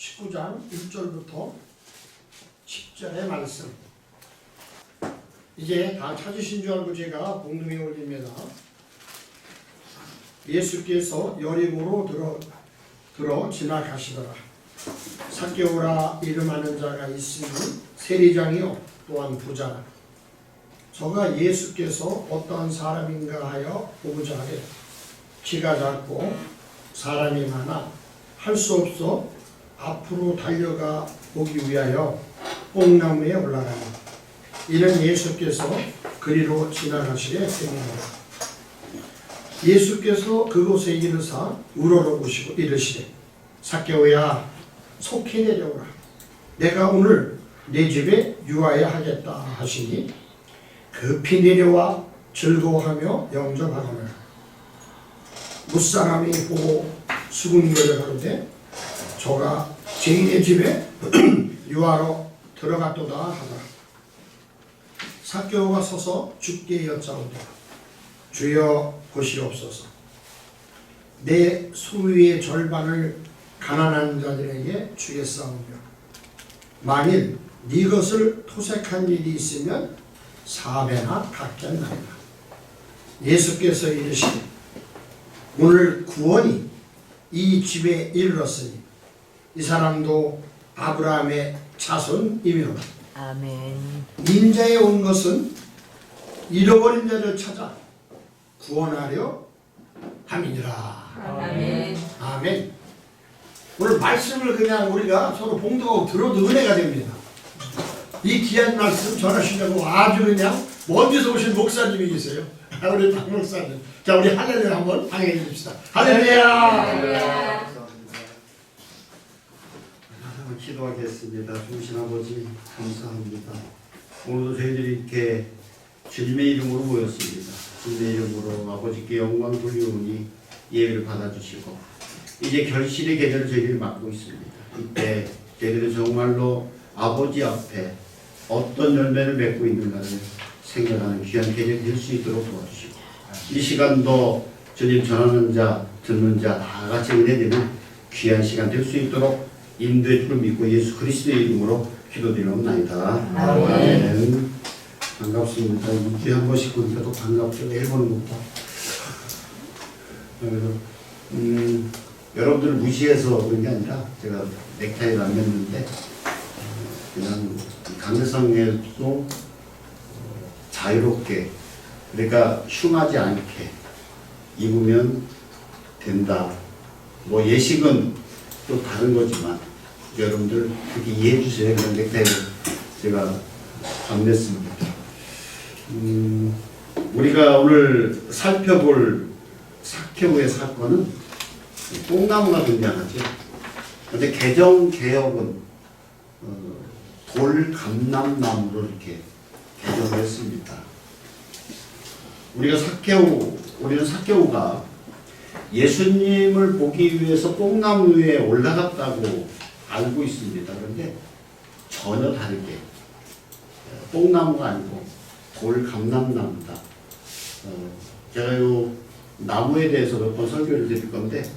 19장 1절부터 10절의 말씀. 이제 다 찾으신 줄 알고 제가 공동에 올립니다. 예수께서 여리고로 들어 지나가시더라. 삭개오라 이름하는 자가 있으니 세리장이요 또한 부자라. 저가 예수께서 어떠한 사람인가 하여 보고자 하되 키가 작고 사람이 많아 할 수 없어 앞으로 달려가 보기 위하여 뽕나무에 올라가니 이는 예수께서 그리로 지나가시게 생각하라. 예수께서 그곳에 이르사 우러러보시고 이르시되 삭개오야 속히 내려오라. 내가 오늘 내 집에 유하여 하겠다 하시니 급히 내려와 즐거워하며 영접하거늘 무사람이 보고 수군거려 가로되 저가 죄인의 집에 유하러 들어갔도다 하더라. 삭개오가 서서 주께 여짜오되 주여 보시옵소서. 내 소유의 절반을 가난한 자들에게 주겠사오며 만일 네 것을 토색한 일이 있으면 4배나 갚겠나이다. 예수께서 이르시되 오늘 구원이 이 집에 이르렀으니 이 사람도 아브라함의 자손이므로다. 아멘. 인자에 온 것은 잃어버린 자를 찾아 구원하려 함이니라. 아멘. 아멘. 오늘 말씀을 그냥 우리가 서로 봉독하고 들어도 은혜가 됩니다. 이 귀한 말씀 전하시려고 아주 그냥 먼지서 오신 목사님이 계세요. 우리 박 목사님. 자, 우리 할렐루야 한번 방해해 줍시다. 할렐루야. 기도하겠습니다. 주신 아버지 감사합니다. 오늘도 저희들이 이렇게 주님의 이름으로 모였습니다. 주님의 이름으로 아버지께 영광 돌리오니 예배를 받아주시고 이제 결실의 계절을 저희들이 맡고 있습니다. 이때 저희들은 정말로 아버지 앞에 어떤 열매를 맺고 있는가를 생각하는 귀한 계절이 될 수 있도록 도와주시고 이 시간도 주님 전하는 자, 듣는 자 다 같이 은혜되는 귀한 시간 될 수 있도록 인도해 주를 믿고 예수 그리스도의 이름으로 기도드리옵나이다. 아멘. 반갑습니다. 2주에 한 번씩 보니까 또 반갑죠. 매일 보는 것보다. 여러분들을 무시해서 그런 게 아니라 제가 넥타이를 안 맸는데 그냥 강대상에도 자유롭게 그러니까 흉하지 않게 입으면 된다. 뭐 예식은 또 다른 거지만 여러분들 그렇게 이해해 주세요. 그런 넥타이를 제가 안 냈습니다. 우리가 오늘 살펴볼 삭개오의 사건은 뽕나무가 등장하죠. 그런데 개정개혁은 돌감람나무로 이렇게 개정을 했습니다. 우리는 삭개오가 예수님을 보기 위해서 뽕나무 위에 올라갔다고 알고 있습니다. 그런데 전혀 다르게 뽕나무가 아니고 돌감람나무다. 제가 이 나무에 대해서 몇 번 설교를 드릴 건데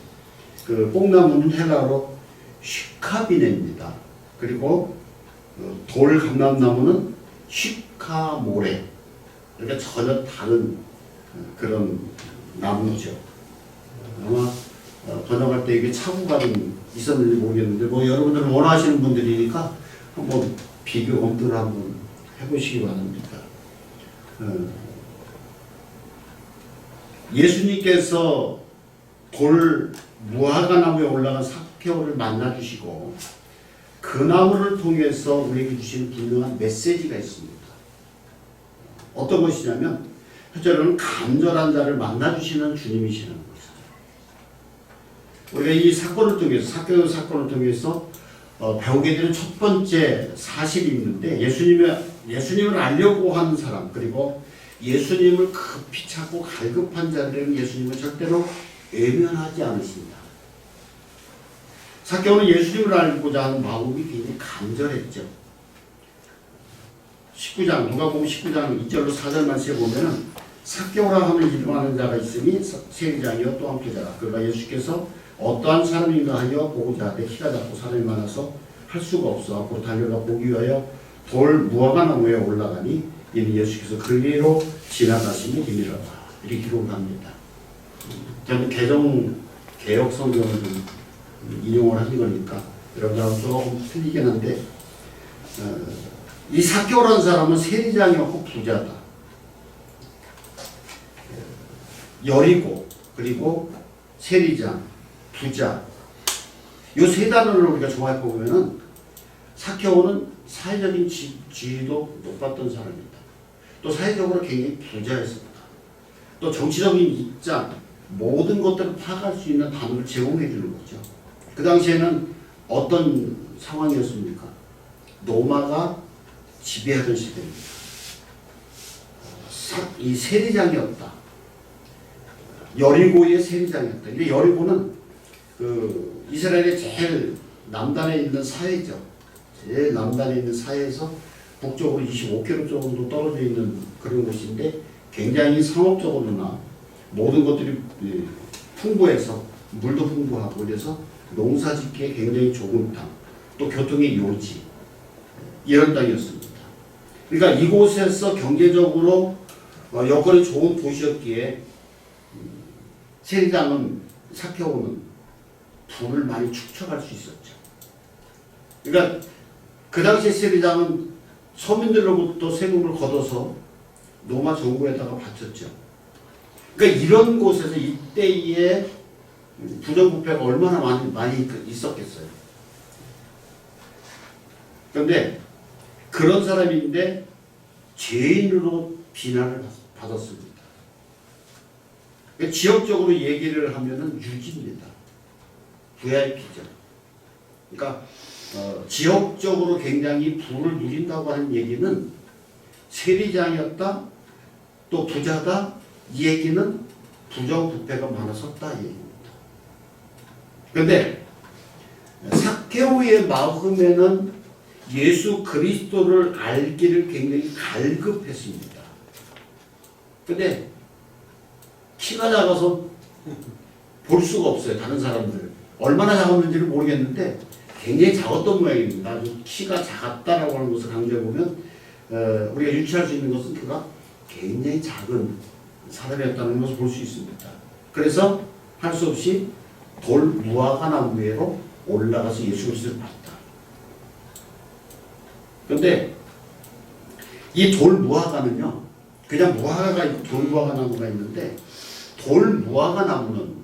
그 뽕나무는 헬라어로 시카비네입니다. 그리고 돌감람나무는 시카모레. 그러니까 전혀 다른 그런 나무죠. 아마 번역할 때 이게 착오가 좀 있었는지 모르겠는데 뭐 여러분들은 원하시는 분들이니까 한번 비교 검토를 한번 해보시기 바랍니다. 예수님께서 돌 무화과 나무에 올라간 삭개오를 만나주시고 그 나무를 통해서 우리에게 주시는 분명한 메시지가 있습니다. 어떤 것이냐면 첫째로는 간절한 자를 만나주시는 주님이시라는 것이죠. 우리가 이 사건을 통해서 삭개오 사건을 통해서 배우게 되는 첫 번째 사실이 있는데 예수님을 알려고 하는 사람 그리고 예수님을 급히 찾고 갈급한 자들에게는 예수님은 절대로 외면하지 않으십니다. 삭개오는 예수님을 알고자 하는 마음이 굉장히 간절했죠. 19장 누가복음 19장 2절로 4절 말씀에 보면은 삭개오라 하는 이름하는 자가 있으니 세리장이요 또한 부자라. 그러나 예수께서 어떠한 사람인가 하여 보고자 하되 키가 작고 사람이 많아서 할 수가 없어 앞으로 달려가 보기 위하여 돌 무화과 나무에 올라가니 이는 예수께서 그 위로 지나가심이 힘이라다 이렇게 기록을 합니다. 저는 개혁 성경을 좀 인용을 하는 거니까 여러분하고 조금 틀리긴 한데 이 삭개오라는 사람은 세리장이었고 부자다. 여리고 그리고 세리장, 부자 이 세 단어를 우리가 종합해 보면은 삭개오는 사회적인 지위도 높았던 사람이다. 또 사회적으로 굉장히 부자였습니다. 또 정치적인 입장 모든 것들을 파악할 수 있는 단어를 제공해 주는 거죠. 그 당시에는 어떤 상황이었습니까? 로마가 지배하던 시대입니다. 이 세리장이었다. 여리고의 세리장이었다. 근데 여리고는 그 이스라엘의 제일 남단에 있는 사회죠. 제일 남단에 있는 사회에서 북쪽으로 25km 정도 떨어져 있는 그런 곳인데 굉장히 상업적으로나 모든 것들이 풍부해서 물도 풍부하고 그래서 농사짓기에 굉장히 좋은 땅, 또 교통의 요지 이런 땅이었습니다. 그러니까 이곳에서 경제적으로 여건이 좋은 도시였기에 세리장은 삭개오는 부를 많이 축적할 수 있었죠. 그러니까 그 당시 세리장은 서민들로부터 세금을 걷어서 로마 정부에다가 바쳤죠. 그러니까 이런 곳에서 이때의 부정부패가 얼마나 많이 있었겠어요. 그런데 그런 사람인데 죄인으로 비난을 받았습니다. 그러니까 지역적으로 얘기를 하면은 유지입니다. VIP죠. 그러니까 지역적으로 굉장히 부를 누린다고 하는 얘기는 세리장이었다, 또 부자다, 이 얘기는 부정부패가 많았었다 이 얘기입니다. 그런데 삭개오의 마음에는 예수 그리스도를 알기를 굉장히 갈급했습니다. 그런데 키가 작아서 볼 수가 없어요. 다른 사람들 얼마나 작았는지를 모르겠는데 굉장히 작았던 모양입니다. 아주 키가 작았다라고 하는 것을 강조해보면 우리가 유추할 수 있는 것은 그가 굉장히 작은 사람이었다는 것을 볼 수 있습니다. 그래서 할 수 없이 돌 무화과 나무 위로 올라가서 예수 그리스도를 봤다. 그런데 이 돌 무화과는요, 그냥 무화과가 있고 돌 무화과 나무가 있는데 돌 무화과 나무는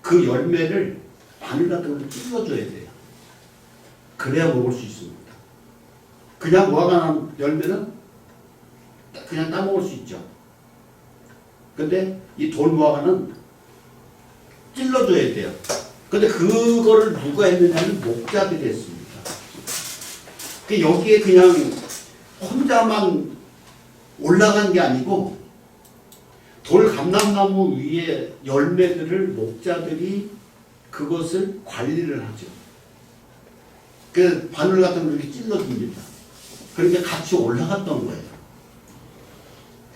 그 열매를 바늘 같은 걸 찔러줘야 돼요. 그래야 먹을 수 있습니다. 그냥 무화과 열매는 그냥 따먹을 수 있죠. 근데 이 돌 무화과는 찔러줘야 돼요. 근데 그거를 누가 했느냐면 목자들이 했습니다. 여기에 그냥 혼자만 올라간 게 아니고 돌 감람나무 위에 열매들을 목자들이 그것을 관리를 하죠. 그 바늘 같은 걸 이렇게 찔러줍니다. 그러니까 같이 올라갔던 거예요.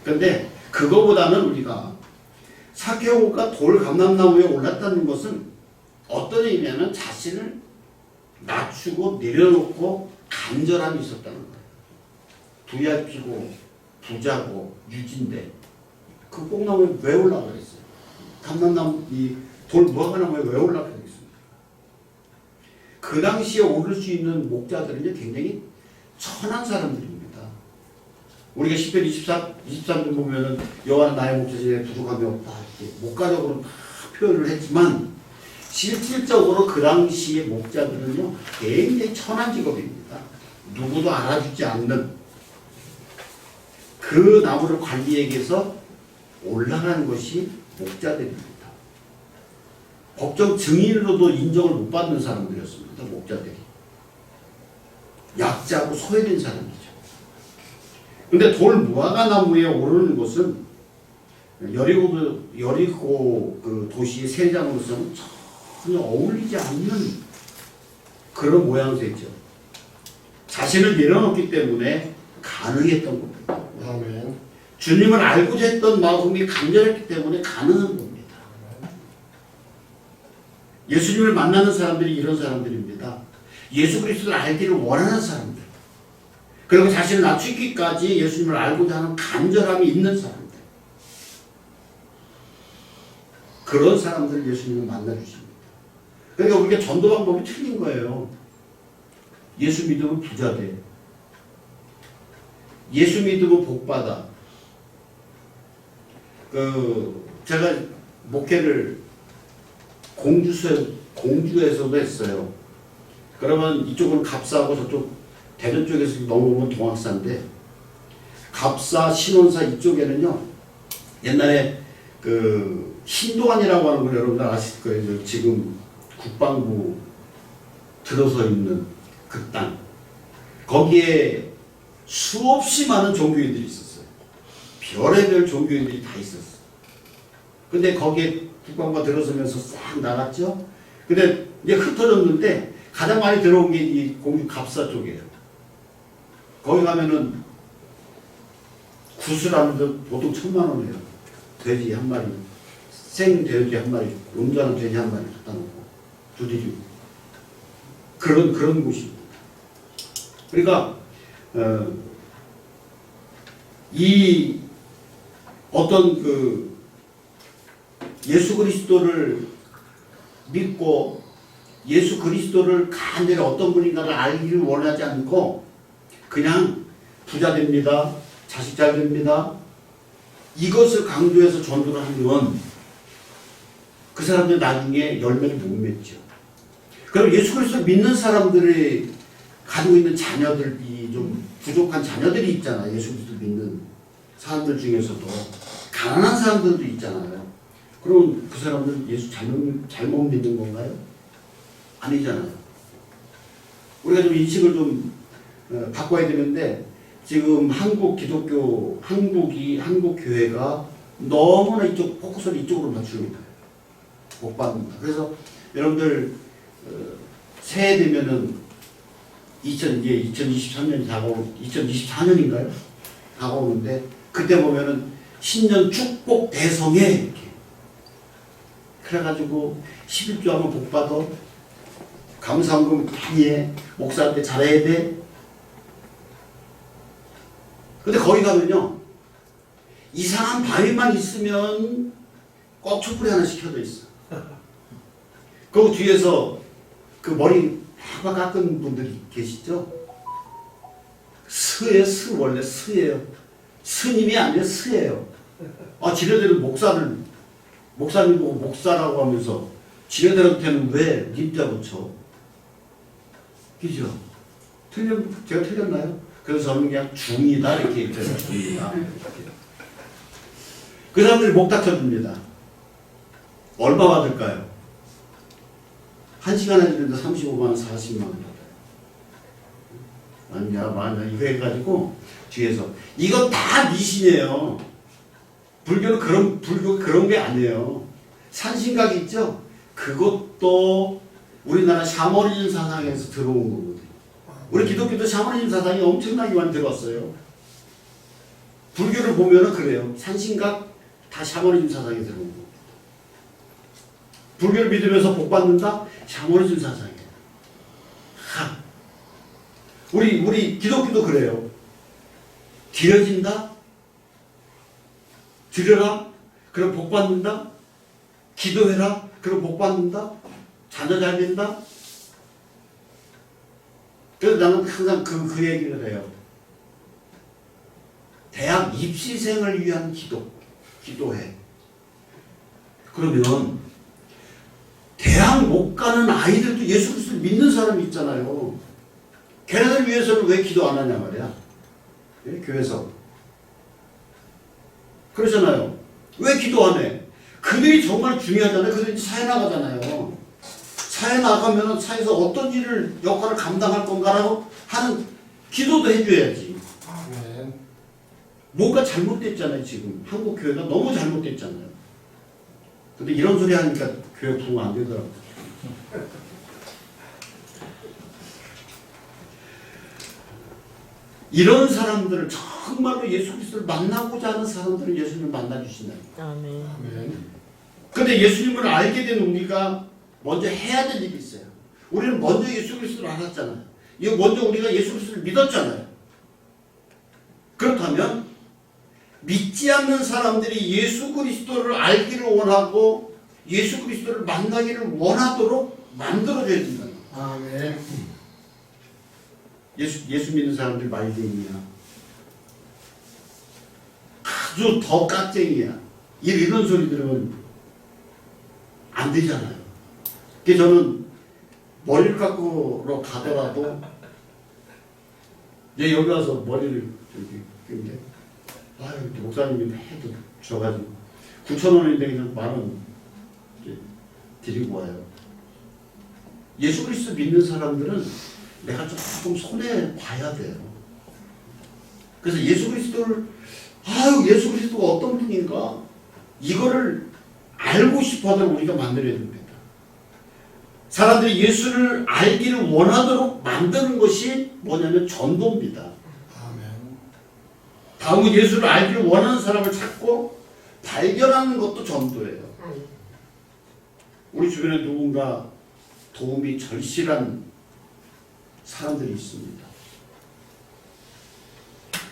그런데 그거보다는 우리가 삭개오가 돌 감람나무에 올랐다는 것은 어떤 의미냐면 자신을 낮추고 내려놓고 간절함이 있었다는 거예요. VIP고 부자고 유진데 그 뽕나무에 왜 올라가 그랬어요? 감람나무 이 돌 무화과나무에 왜 올라가 그랬습니까? 그 당시에 오를 수 있는 목자들은요 굉장히 천한 사람들입니다. 우리가 10편 23편 보면은 여호와는 나의 목자시니 부족함이 없다 이렇게 목가적으로 다 표현을 했지만 실질적으로 그 당시의 목자들은요 굉장히 천한 직업입니다. 누구도 알아주지 않는 그 나무를 관리에게서 올라가는 것이 목자들입니다. 법정 증인으로도 인정을 못 받는 사람들이었습니다. 목자들이. 약자고 소외된 사람이죠. 근데 돌 무화과 나무에 오르는 것은 여리고 그 도시의 세리장으로서는 전혀 어울리지 않는 그런 모양새죠. 자신을 내려놓기 때문에 가능했던 겁니다. 아멘. 주님을 알고자 했던 마음이 간절했기 때문에 가능한 겁니다. 예수님을 만나는 사람들이 이런 사람들입니다. 예수 그리스도를 알기를 원하는 사람들. 그리고 자신을 낮추기까지 예수님을 알고자 하는 간절함이 있는 사람들. 그런 사람들을 예수님은 만나주십니다. 그러니까 우리가 전도 방법이 틀린 거예요. 예수 믿으면 부자 돼. 예수 믿으면 복 받아. 제가 목회를 공주에서도 했어요. 그러면 이쪽은 갑사하고 저쪽 대전 쪽에서 넘어오면 동학사인데, 갑사, 신원사 이쪽에는요, 옛날에 신도안이라고 하는 걸 여러분들 아실 거예요. 지금 국방부 들어서 있는 그 땅. 거기에 수없이 많은 종교인들이 있었어요. 별의별 종교인들이 다 있었어요. 근데 거기에 국방부가 들어서면서 싹 나갔죠. 근데 이제 흩어졌는데 가장 많이 들어온 게 이 공주 갑사 쪽이에요. 거기 가면은 구슬하는데 보통 1,000,000원이에요. 돼지 한 마리, 생 돼지 한 마리, 음자는 돼지 한 마리 갖다 놓고 두드리고 그런 곳입니다. 그러니까 이 어떤 예수 그리스도를 믿고 예수 그리스도를 간절히 어떤 분인가를 알기를 원하지 않고 그냥 부자 됩니다, 자식 잘 됩니다, 이것을 강조해서 전도를 하면 그 사람들 나중에 열매를 못 맺죠. 그럼 예수 그리스도를 믿는 사람들이 가지고 있는 자녀들이 좀 부족한 자녀들이 있잖아요. 예수 그리스도 믿는 사람들 중에서도 가난한 사람들도 있잖아요. 그럼 그 사람들 예수 잘못 믿는 건가요? 아니잖아요. 우리가 좀 인식을 좀 바꿔야 되는데, 지금 한국 교회가 너무나 포커스를 이쪽으로 맞추는 거예요. 못 받는다. 그래서 여러분들 새해 되면은 2023년이 다가오고 2024년인가요? 다가오는데 그때 보면은 신년 축복 대성회 이렇게 그래가지고 11조 하면 복 받아, 감사원금 많이 해, 목사한테 잘해야 돼. 근데 거기 가면요, 이상한 바위만 있으면 꼭 촛불이 하나씩 켜져 있어. 그 뒤에서 그 머리 팍 깎은 분들이 계시죠? 스예요. 원래 스예요. 스님이 아니라 스예요. 지네들은 목사님 보고 목사라고 하면서 지네들한테는 왜 님자 붙여? 그죠? 제가 틀렸나요? 그래서 저는 그냥 중이다 이렇게 얘기해서 중이다. 그 사람들이 목 닥쳐줍니다. 얼마 받을까요? 1시간 해주는데 35만 원, 40만 원 받아요. 아니야, 이거 해가지고 뒤에서 이거 다 미신이에요. 불교가 그런 게 아니에요. 산신각 있죠? 그것도 우리나라 샤머니즘 사상에서 들어온 거거든요. 우리 기독교도 샤머니즘 사상이 엄청나게 많이 들어왔어요. 불교를 보면은 그래요. 산신각 다 샤머니즘 사상에 들어온 거. 불교를 믿으면서 복 받는다? 샤머니즘 사상이에요. 우리 기독교도 그래요. 드려진다? 드려라? 그럼 복 받는다? 기도해라? 그럼 복 받는다? 자녀 잘 된다? 그래서 나는 항상 그 얘기를 해요. 대학 입시생을 위한 기도해. 그러면 대학 못 가는 아이들도 예수 그리스도를 믿는 사람이 있잖아요. 걔네들 위해서는 왜 기도 안 하냐 말이야. 예? 교회에서. 그러잖아요. 왜 기도 안 해? 그들이 정말 중요하잖아요. 그들이 사회 나가잖아요. 사회 나가면 사회에서 어떤 역할을 감당할 건가라고 하는 기도도 해줘야지. 뭔가 잘못됐잖아요. 지금 한국 교회가 너무 잘못됐잖아요. 근데 이런 소리 하니까 교회 부흥 안 되더라고요. 이런 사람들을 정말로 예수 그리스도를 만나고자 하는 사람들은 예수님을 만나주신다. 아멘. 아멘. 근데 예수님을 알게 된 우리가 먼저 해야 될 일이 있어요. 우리는 먼저 예수 그리스도를 알았잖아요. 이거 먼저 우리가 예수 그리스도를 믿었잖아요. 그렇다면 믿지 않는 사람들이 예수 그리스도를 알기를 원하고 예수 그리스도를 만나기를 원하도록 만들어줘야 된다. 아멘. 예수 믿는 사람들 말쟁이야. 아주 더 깍쟁이야. 이런 소리 들으면 안 되잖아요. 그래서 저는 머리를 깎으러 가더라도 얘 여기 와서 머리를 이렇게 깎는데 아유 목사님이 해도 줘가지고 9,000원인데 그냥 10,000원 드리고 와요. 예수 그리스도 믿는 사람들은 내가 조금 손해 봐야 돼요. 그래서 예수 그리스도를 예수 그리스도가 어떤 분인가 이거를 알고 싶어하도록 우리가 만들어야 됩니다. 사람들이 예수를 알기를 원하도록 만드는 것이 뭐냐면 전도입니다. 아멘. 다음은 예수를 알기를 원하는 사람을 찾고 발견하는 것도 전도예요. 우리 주변에 누군가 도움이 절실한 사람들이 있습니다.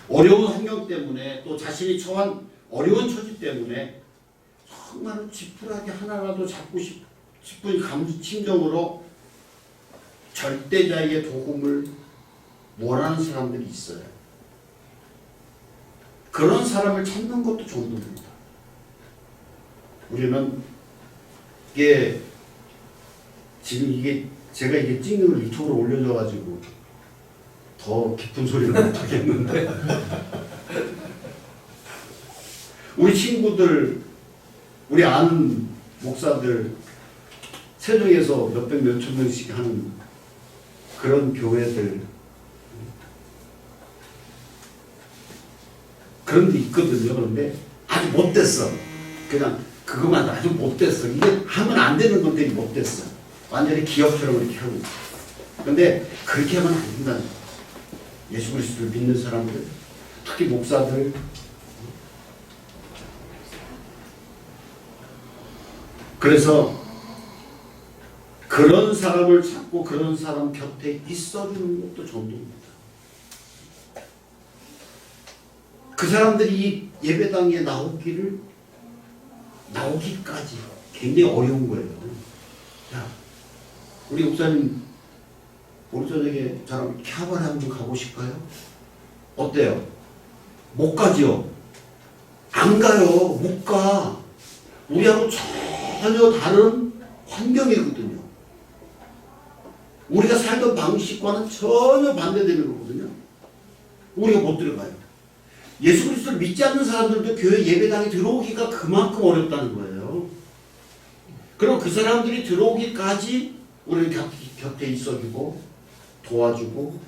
어려운 환경 때문에 또 자신이 처한 어려운 처지 때문에 정말 지푸라기 하나라도 잡고 싶은 심정으로 절대자에게 도움을 원하는 사람들이 있어요. 그런 사람을 찾는 것도 전도입니다. 우리는 지금 제가 찍는 걸 유튜브로 올려줘가지고 더 깊은 소리를 못하겠는데 우리 친구들, 우리 아는 목사들 세종에서 몇백 몇천 명씩 하는 그런 교회들 그런 데 있거든요. 그런데 아주 못됐어. 그냥 그것만 아주 못됐어. 이게 하면 안 되는 것들이 못됐어. 완전히 기업처럼 이렇게 하고 있어. 근데 그렇게 하면 안 된다. 예수 그리스도를 믿는 사람들, 특히 목사들, 그래서 그런 사람을 찾고 그런 사람 곁에 있어주는 것도 전도입니다. 그 사람들이 이 예배당에 나오기까지 굉장히 어려운 거예요. 야, 우리 목사님 오늘 저녁에 저랑 캬바레 한번 가보실까요? 어때요? 못 가지요? 안 가요. 못 가. 우리하고 전혀 다른 환경이거든요. 우리가 살던 방식과는 전혀 반대되는 거거든요. 우리가 못 들어가요. 예수 그리스도를 믿지 않는 사람들도 교회 예배당에 들어오기가 그만큼 어렵다는 거예요. 그럼 그 사람들이 들어오기까지 우리는 곁에 있어주고 도와주고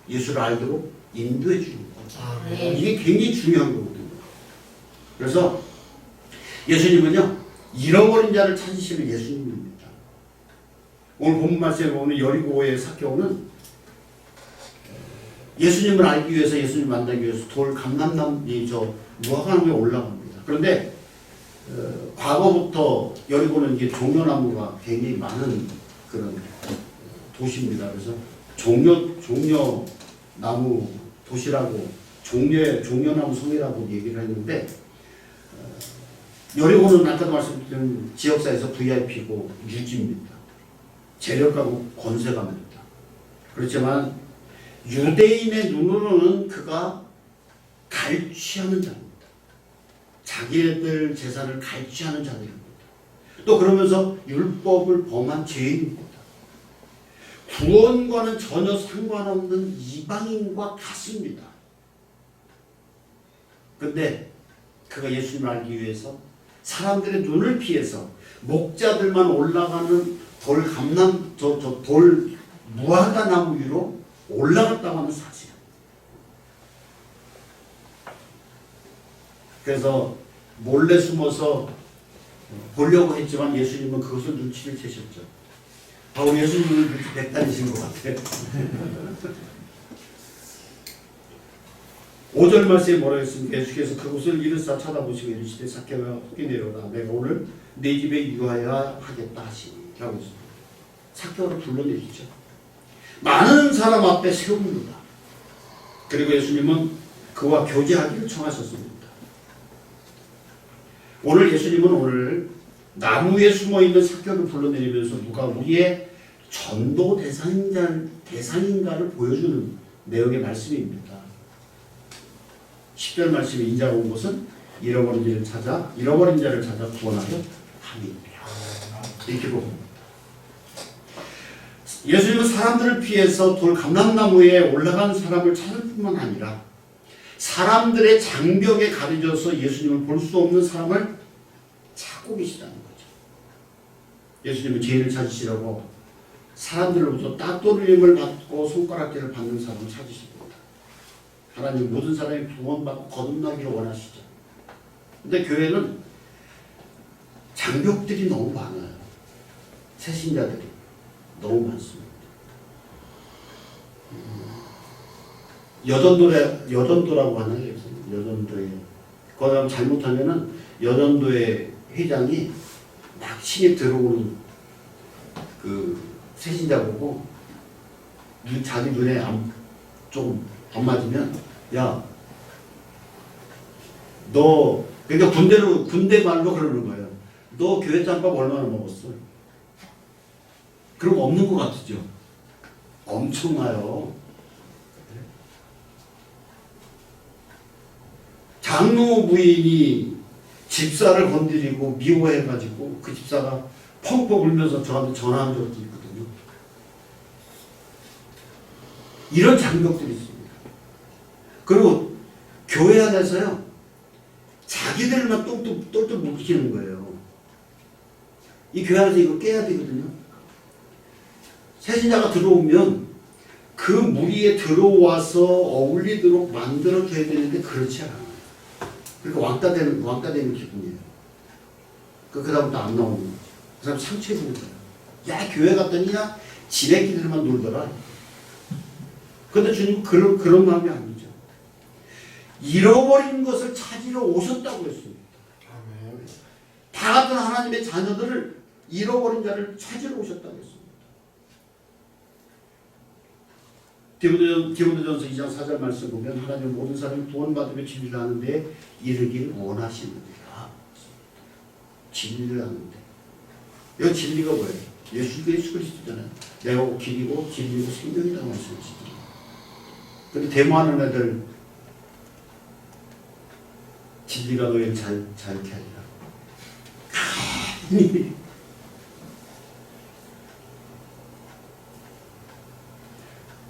예수를 알도록 인도해 주는 거예요. 이게 굉장히 중요한 거거든요. 그래서 예수님은요, 잃어버린 자를 찾으시는 예수님입니다. 오늘 본문 말씀에 보면 여리고의 삭개오는 예수님을 알기 위해서, 예수님 만나기 위해서 돌 감람나무 무화과나무에 올라갑니다. 그런데 과거부터 여리고는 이게 종려나무가 굉장히 많은 그런 도시입니다. 그래서 종려나무 도시라고 종려나무 성이라고 얘기를 했는데 여리고는 아까도 말씀드린 지역사에서 VIP고 유지입니다. 재력가고 권세가 많다. 그렇지만 유대인의 눈으로는 그가 갈취하는 자입니다. 자기네들 재산을 갈취하는 자들입니다. 또 그러면서 율법을 범한 죄인입니다. 구원과는 전혀 상관없는 이방인과 같습니다. 근데 그가 예수님을 알기 위해서 사람들의 눈을 피해서 목자들만 올라가는 돌 무화과 나무 위로 올라갔다고 하는 사실. 그래서 몰래 숨어서 보려고 했지만 예수님은 그것을 눈치를 채셨죠. 우리 예수님은 눈치 백단이신 것 같아요. 5절 말씀에 뭐라고 했습니까? 예수께서 그곳을 이르사 쳐다보시고 이르시되 삭개오야 헛기 내려오라. 내가 오늘 내 집에 유하여 하겠다 하시니 라고 했습니다. 삭개오를 불러내리죠. 많은 사람 앞에 세웁니다. 그리고 예수님은 그와 교제하기를 청하셨습니다. 오늘 예수님은 오늘 나무에 숨어있는 삭개오를 불러내리면서 누가 우리의 전도 대상인가를 보여주는 내용의 말씀입니다. 10절 말씀에 인자가 온 것은 잃어버린 자를 찾아 구원하려 함이니라. 이렇게 봅니다. 예수님은 사람들을 피해서 돌 감람나무에 올라간 사람을 찾을 뿐만 아니라 사람들의 장벽에 가려져서 예수님을 볼 수 없는 사람을 찾고 계시다는 거죠. 예수님은 죄인을 찾으시려고 사람들로부터 따돌림을 받고 손가락질을 받는 사람을 찾으십니다. 하나님 모든 사람이 구원받고 거듭나기를 원하시죠. 근데 교회는 장벽들이 너무 많아요. 새신자들이 너무 많습니다. 여전도라고 하나요? 여전도에 거기다 잘못하면은 여전도의 회장이 막 신입 들어오는 그 새신자 보고 자기 눈에 좀 안 맞으면 야 너 그러니까 군대 말로 그러는 거예요. 너 교회 짬밥 얼마나 먹었어? 그런 거 없는 것 같으죠? 엄청나요. 장로 부인이 집사를 건드리고 미워해가지고 그 집사가 펑펑 울면서 저한테 전화한 적도 있거든요. 이런 장벽들이 있습니다. 그리고 교회 안에서요, 자기들만 똘똘 묵히는 거예요. 이 교회 안에서 이거 깨야 되거든요. 새신자가 들어오면 그 무리에 들어와서 어울리도록 만들어줘야 되는데 그렇지 않아요. 그러니까 왕따 되는 기분이에요. 그 다음부터 안 나오는 거죠. 그 사람 상처 입는 거예요. 야, 교회 갔더니 야, 지네끼들만 놀더라. 그런데 주님은 그런 마음이 아니죠. 잃어버린 것을 찾으러 오셨다고 했습니다. 다 같은 하나님의 자녀들을 잃어버린 자를 찾으러 오셨다고 했습니다. 디모데전서 2장 4절 말씀 보면 하나님 모든 사람이 구원받으며 진리를 하는데 이르길 원하시느니라. 진리를 하는데 이 진리가 뭐예요? 예수 그리스도잖아요. 내가 길이고 진리고 생명이라고 말씀하시죠. 근데 데모하는 애들 진리가 너희를 자유케 하리라.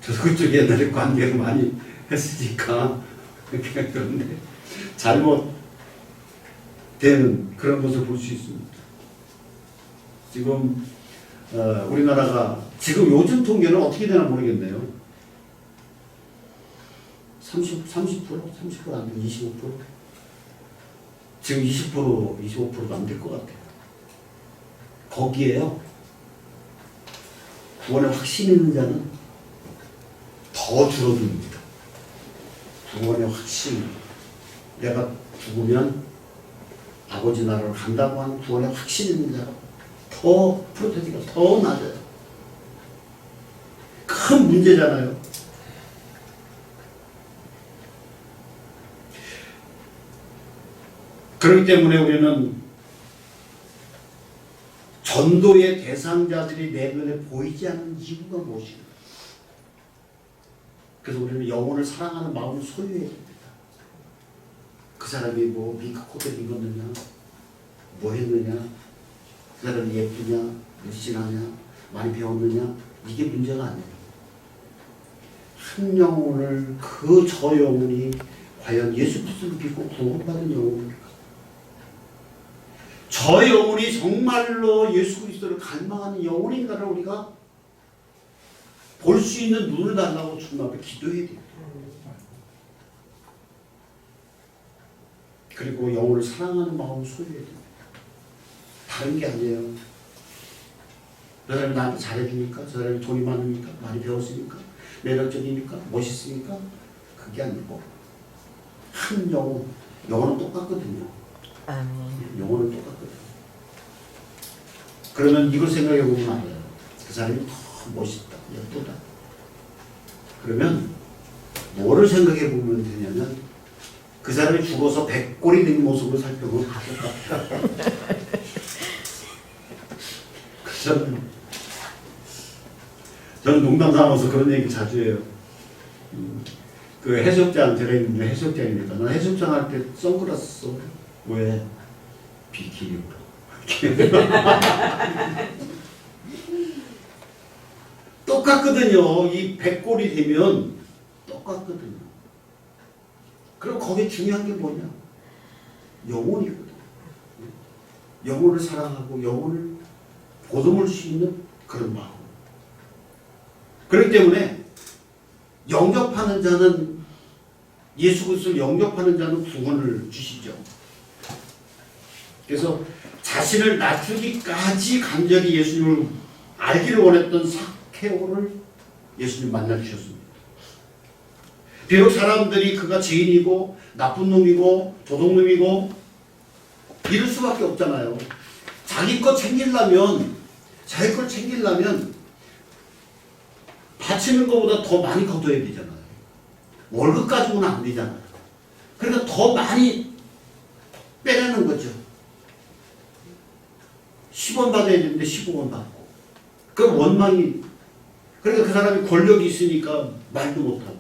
저도 그쪽 옛날에 관계를 많이 했으니까 그런데 잘못되는 그런 것을 볼 수 있습니다. 지금 우리나라가 지금 요즘 통계는 어떻게 되나 모르겠네요. 30%? 30% 안 되고 25%? 지금 20%, 25%도 안 될 것 같아요. 거기에요. 구원에 확신 있는 자는 더 줄어듭니다. 구원의 확신. 내가 죽으면 아버지 나라로 간다고 하는 구원의 확신 있는 자가 더 프로테티가 더 낮아요. 큰 문제잖아요. 그렇기 때문에 우리는 전도의 대상자들이 내 눈에 보이지 않는 이유가 무엇인가? 그래서 우리는 영혼을 사랑하는 마음을 소유해야 됩니다. 그 사람이 뭐 밍크 코트를 입었느냐, 뭐 했느냐, 그 사람이 예쁘냐, 물씬하냐, 많이 배웠느냐, 이게 문제가 아니에요. 한 영혼을 저 영혼이 과연 예수 그리스도를 믿고 구원받은 영혼입니까? 저 영혼이 정말로 예수 그리스도를 갈망하는 영혼인가를 우리가 볼 수 있는 눈을 달라고 주님 앞에 기도해야 돼요. 그리고 영혼을 사랑하는 마음을 소유해야 됩니다. 다른 게 아니에요. 저 사람이 나한테 잘해주니까, 저 사람이 돈이 많으니까, 많이 배웠으니까, 매력적이니까, 멋있으니까, 그게 아니고 한 영혼은 똑같거든요. 영혼은 똑같거든요. 그러면 이걸 생각해 보면 알아요. 그 사람이 더 멋있다, 예쁘다. 그러면 뭐를 생각해 보면 되냐면 그 사람이 죽어서 백골이 된 모습을 살펴보면 저는 농담 삼아서 그런 얘기 자주 해요. 그 해수욕장 제가 있는데 해수욕장이니까 난 해수욕장 할 때 선글라스 써. 왜? 비키니로. 똑같거든요. 이 백골이 되면 똑같거든요. 그럼 거기에 중요한 게 뭐냐? 영혼이거든. 영혼을 사랑하고 영혼을 보듬을 수 있는 그런 마음. 그렇기 때문에 영접하는 자는 예수 그리스도를 영접하는 자는 구원을 주시죠. 그래서 자신을 낮추기까지 간절히 예수님을 알기를 원했던 삭개오를 예수님 만나 주셨습니다. 비록 사람들이 그가 죄인이고 나쁜 놈이고 도둑놈이고 이럴 수밖에 없잖아요. 자기 것 챙기려면 바치는 것보다 더 많이 거둬야 되잖아요. 월급 가지고는 안 되잖아요. 그러니까 더 많이 빼내는 거죠. 10원 받아야 되는데 15원 받고. 그럼 원망이, 그러니까 그 사람이 권력이 있으니까 말도 못하고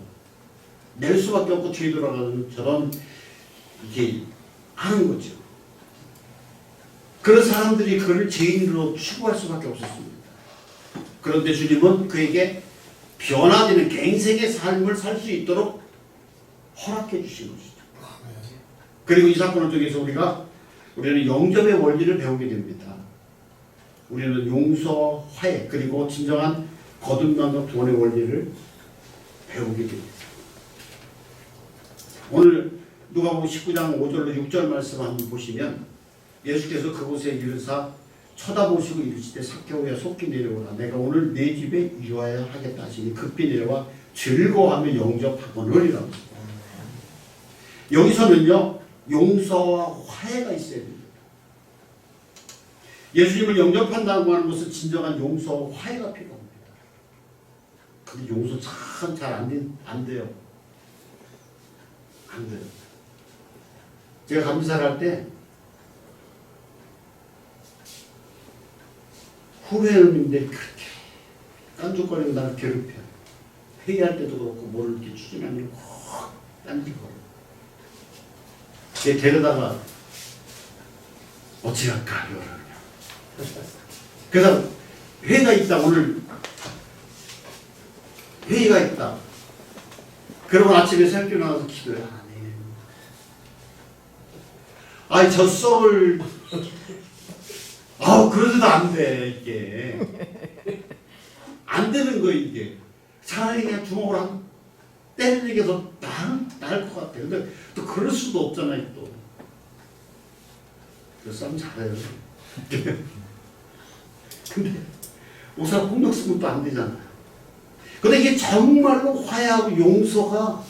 낼 수밖에 없고 죄 돌아가는 저런 이게 하는 거죠. 그런 사람들이 그를 죄인으로 추구할 수밖에 없었습니다. 그런데 주님은 그에게 변화되는 갱생의 삶을 살 수 있도록 허락해 주신 것이죠. 그리고 이 사건을 통해서 우리는 영접의 원리를 배우게 됩니다. 우리는 용서, 화해, 그리고 진정한 거듭남과 구원의 원리를 배우게 됩니다. 오늘 누가복음 19장 5절로 6절 말씀 한번 보시면 예수께서 그곳에 이르사 쳐다보시고 이르시되 삭개오야 속히 내려오라. 내가 오늘 내 집에 유하여 하겠다 하시니 급히 내려와 즐거워하며 영접하거니라고 했습니다. 여기서는요 용서와 화해가 있어야 됩니다. 예수님을 영접한다고 하는 것은 진정한 용서와 화해가 필요합니다. 근데 용서 참 잘 안 돼요. 안 돼요. 제가 감사를 할 때 후배님들이 그렇게 깐죽거리고 나를 괴롭혀. 회의할 때도 그렇고 뭐를 이렇게 추진하면 꼭 깐죽거려. 걔 데려다가 어찌 할까 그러냐. 그래서 회의가 있다. 오늘 회의가 있다. 그러고 아침에 새벽에 나와서 기도해. 하나님. 아이 저 썩을 그러지도 안 돼, 이게. 안 되는 거야, 이게. 차라리 그냥 주먹으로 한 때리는 게 더 나을 것 같아. 근데 또 그럴 수도 없잖아요, 또. 그래서 싸움 잘해요. 근데 목사가 폭력 쓰면 또 안 되잖아요. 근데 이게 정말로 화해하고 용서가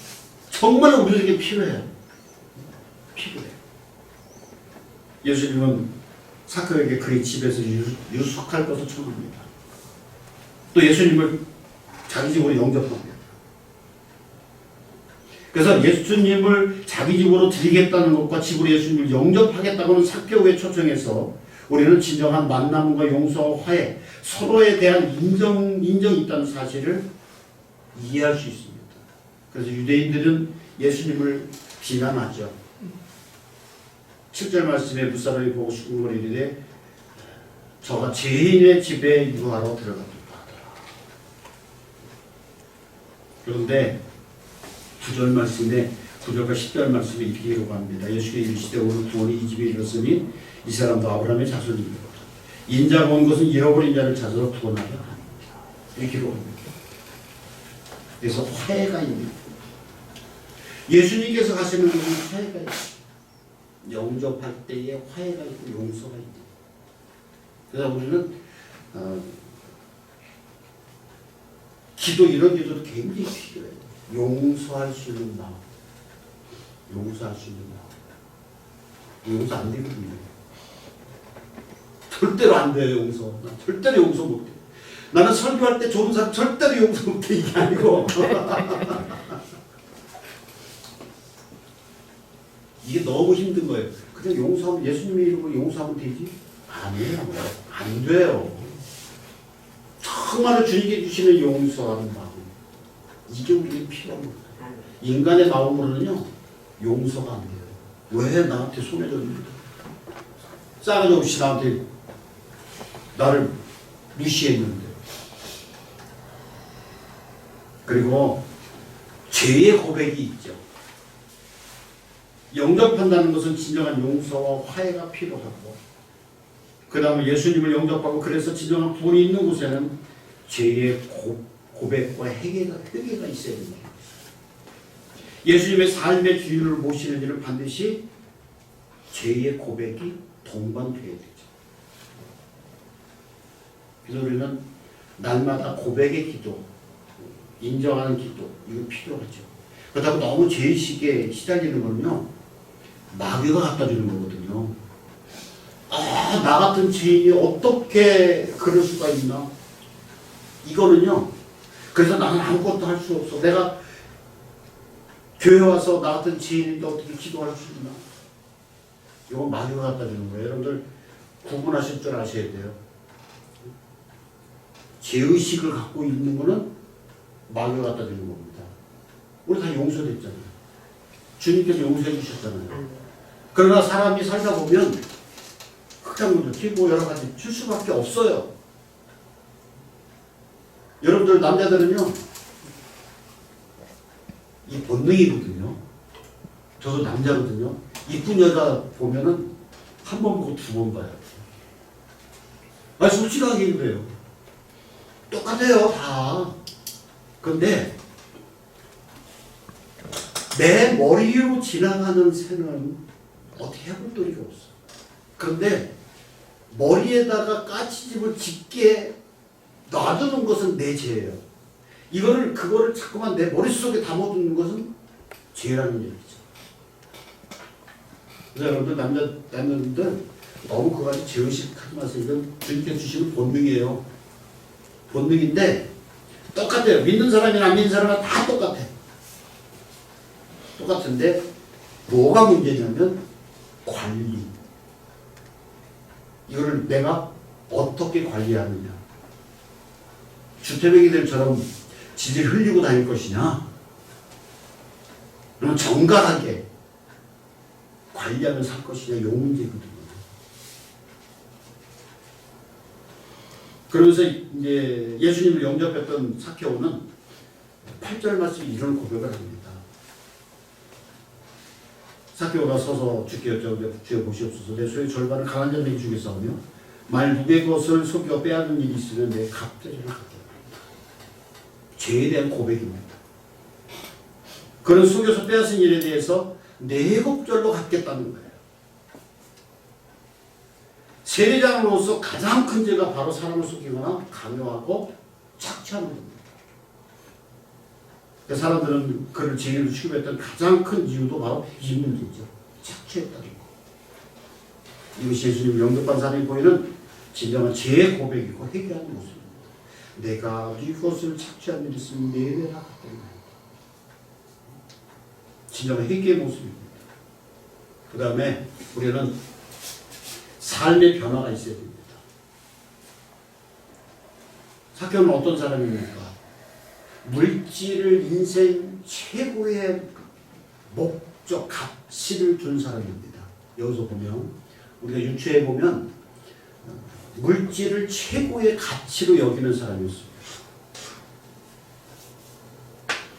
정말로 우리에게 필요해요. 필요해. 예수님은 삭개오에게 그의 집에서 유숙할 것을 청합니다. 또 예수님을 자기 집으로 영접합니다. 그래서 예수님을 자기 집으로 드리겠다는 것과 집으로 예수님을 영접하겠다고는 삭개오에 초청해서 우리는 진정한 만남과 용서와 화해, 서로에 대한 인정이 있다는 사실을 이해할 수 있습니다. 그래서 유대인들은 예수님을 비난하죠. 7절 말씀에 무사람이 보고 수군거리되 저가 죄인의 집에 유하러 들어갔다 하더라. 그런데 9절 말씀에 9절과 10절 말씀에 이렇게 기록합니다. 예수께서 이르시되 오늘 구원이 이 집에 이르렀으니 이 사람도 아브라함의 자손이니라. 인자가 온 것은 잃어버린 자를 찾아서 구원하려 합니다. 이렇게 기록합니다. 그래서 화해가 있는 예수님께서 가시는 것은 화해가 있습니다. 영접할 때에 화해가 있고 용서가 있다. 그래서 우리는 기도 이런 기도도 굉장히 필요해요. 용서할 수 있는 마음, 용서할 수 있는 마음. 용서 안 되거든요. 절대로 안 돼요. 용서. 절대로 용서 못 돼. 나는 설교할 때 좋은 사람 절대로 용서 못해 이게 아니고 이게 너무 힘든 거예요. 그냥 용서하면 예수님의 이름으로 용서하면 되지? 아니에요. 안 돼요. 정말로 주님께 주시는 용서하는 마음 이게 우리에게 필요한 거예요. 인간의 마음으로는요 용서가 안 돼요. 왜 나한테 손해 줬는데 싸가지 없이 나한테 나를 무시했는데. 그리고 죄의 고백이 있죠. 영접한다는 것은 진정한 용서와 화해가 필요하고 그 다음에 예수님을 영접하고 그래서 진정한 구원이 있는 곳에는 죄의 고백과 회개가 있어야 됩니다. 예수님의 삶의 주인을 모시는 일은 반드시 죄의 고백이 동반되어야 되죠. 그래서 우리는 날마다 고백의 기도, 인정하는 기도 이거 필요하죠. 그렇다고 너무 죄의식에 시달리는 거는요 마귀가 갖다 주는 거거든요. 나 같은 죄인이 어떻게 그럴 수가 있나? 이거는요. 그래서 나는 아무것도 할 수 없어. 내가 교회 와서 나 같은 죄인인데 어떻게 기도할 수 있나? 이건 마귀가 갖다 주는 거예요. 여러분들 구분하실 줄 아셔야 돼요. 죄의식을 갖고 있는 거는 마귀가 갖다 주는 겁니다. 우리 다 용서됐잖아요. 주님께서 용서해 주셨잖아요. 그러나 사람이 살다 보면 흑장물도 튀고 여러 가지 줄 수밖에 없어요. 여러분들 남자들은요 이 본능이거든요. 저도 남자거든요. 이쁜 여자 보면은 한 번 보고 두 번 봐요. 솔직하게 그래요. 똑같아요 다. 근데 내 머리 위로 지나가는 새는 어떻게 해볼 도리가 없어. 그런데 머리에다가 까치집을 짙게 놔두는 것은 내 죄예요. 그거를 자꾸만 내 머릿속에 담아두는 것은 죄라는 얘기죠. 그래서 여러분들 남자들 너무 그거 가지고 죄의식 하지 마세요. 이건 주님께 주시는 본능이에요. 본능인데 똑같아요. 믿는 사람이나 안 믿는 사람이나 다 똑같아. 똑같은데 뭐가 문제냐면 관리. 이거를 내가 어떻게 관리하느냐. 주태백이들처럼 질질 흘리고 다닐 것이냐. 그러면 정갈하게 관리하며 살 것이냐. 요 문제거든요. 그러면서 이제 예수님을 영접했던 삭개오는 8절 말씀에 이런 고백을 합니다. 삭개오가 서서 주께 여쭤보되 주여 보시옵소서. 내 소유의 절반을 강한 자에게 주겠사오며 만일 누구의 것을 속여 빼앗는 일이 있으면 내 갚으리라 하겠다. 죄에 대한 고백입니다. 그런 속여서 빼앗은 일에 대해서 내곡절로 갚겠다는 거예요. 세례장으로서 가장 큰 죄가 바로 사람을 속이거나 강요하고 착취하는 겁니다. 사람들은 그를 죄인으로 취급했던 가장 큰 이유도 바로 이 문제죠. 착취했다는 거. 이것이 예수님을 영접한 사람이 보이는 진정한 죄의 고백이고 회개하는 모습입니다. 내가 네 것을 착취한 일이 있으면 내외라 하더니 진정한 회개의 모습입니다. 그 다음에 우리는 삶의 변화가 있어야 됩니다. 삭개오는 어떤 사람입니까? 물질을 인생 최고의 목적, 가치를 둔 사람입니다. 여기서 보면 우리가 유추해 보면 물질을 최고의 가치로 여기는 사람이었습니다.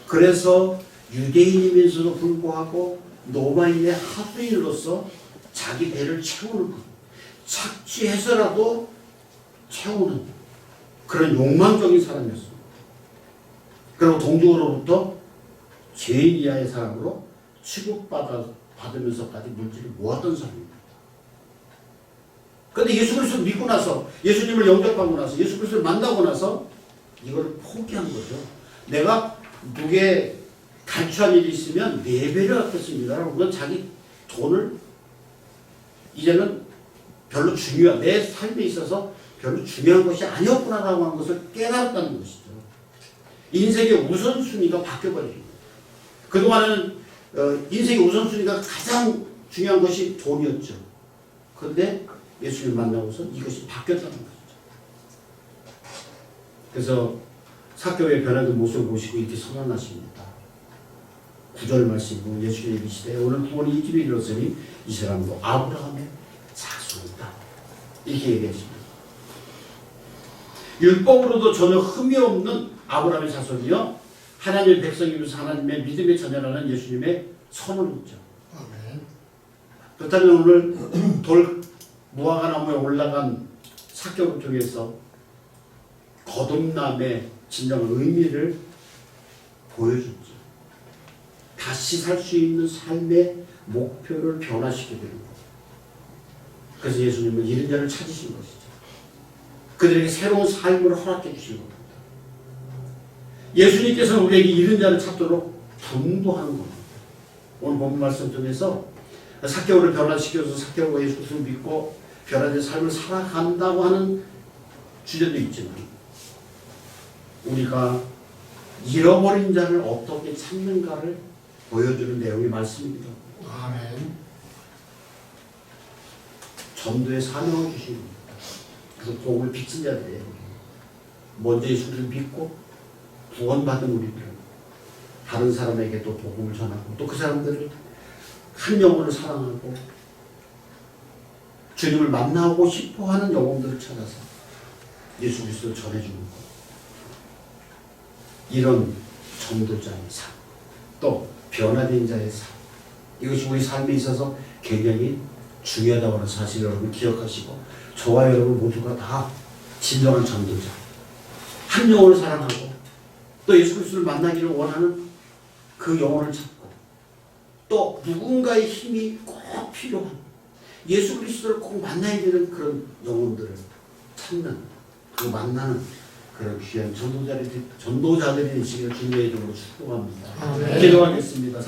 그래서 유대인이면서도 불구하고 로마인의 하수인으로서 자기 배를 채우는 것, 착취해서라도 채우는 그런 욕망적인 사람이었습니다. 그리고 동족으로부터 죄인 이하의 사람으로 취급받으면서까지 물질을 모았던 사람입니다. 그런데 예수 그리스도를 믿고 나서, 예수님을 영접하고 나서, 예수 그리스도를 만나고 나서 이걸 포기한 거죠. 내가 누구의 간추한 일이 있으면 4배를 갚겠습니다. 그건 자기 돈을 이제는 별로 내 삶에 있어서 별로 중요한 것이 아니었구나라고 하는 것을 깨달았다는 것이죠. 인생의 우선순위가 바뀌어버린 거예요. 그동안은 인생의 우선순위가 가장 중요한 것이 돈이었죠. 그런데 예수님 만나고서 이것이 바뀌었다는 것이죠. 그래서 삭개오의 변화된 모습을 보시고 이렇게 선언하십니다. 9절 말씀으로 예수님이 이르시되 오늘 구원이 이 집에 이르렀으니 이 사람도 아브라함의 자손이다. 이렇게 얘기했습니다. 율법으로도 전혀 흠이 없는 아브라함의 자손이요 하나님의 백성이면서 하나님의 믿음의 자녀라는 예수님의 선언이죠. 아멘. 그렇다면 오늘 돌 무화과나무에 올라간 삭개오를 통해서 거듭남의 진정한 의미를 보여줬죠. 다시 살 수 있는 삶의 목표를 변화시키게 되는 거예요. 그래서 예수님은 이런 자를 찾으신 것이죠. 그들에게 새로운 삶을 허락해 주신 겁니다. 예수님께서는 우리에게 이런 자를 찾도록 전도하는 겁니다. 오늘 본문 말씀 통해서 삭개오를 변화시켜서 삭개오가 예수 그리스도를 믿고 변화된 삶을 살아간다고 하는 주제도 있지만 우리가 잃어버린 자를 어떻게 찾는가를 보여주는 내용의 말씀입니다. 아멘. 전도의 사명을 주신 겁니다. 그래서 복음을 비친 자들이에요. 먼저 예수를 믿고 구원받은 우리들은 다른 사람에게 또 복음을 전하고 또 그 사람들을 한 영혼을 사랑하고 주님을 만나고 싶어하는 영혼들을 찾아서 예수 그리스도를 전해주는 것. 이런 전도자의 삶, 또 변화된 자의 삶, 이것이 우리 삶에 있어서 굉장히 중요하다고 하는 사실을 여러분 기억하시고 저와 여러분 모두가 다 진정한 전도자, 한 영혼을 사랑하고 또 예수 그리스도를 만나기를 원하는 그 영혼을 찾고 또 누군가의 힘이 꼭 필요한 예수 그리스도를 꼭 만나야 되는 그런 영혼들을 찾는, 그 만나는 그런 귀한 전도자들이 되시기를 주님의 이름으로 축복합니다. 아멘. 기도하겠습니다.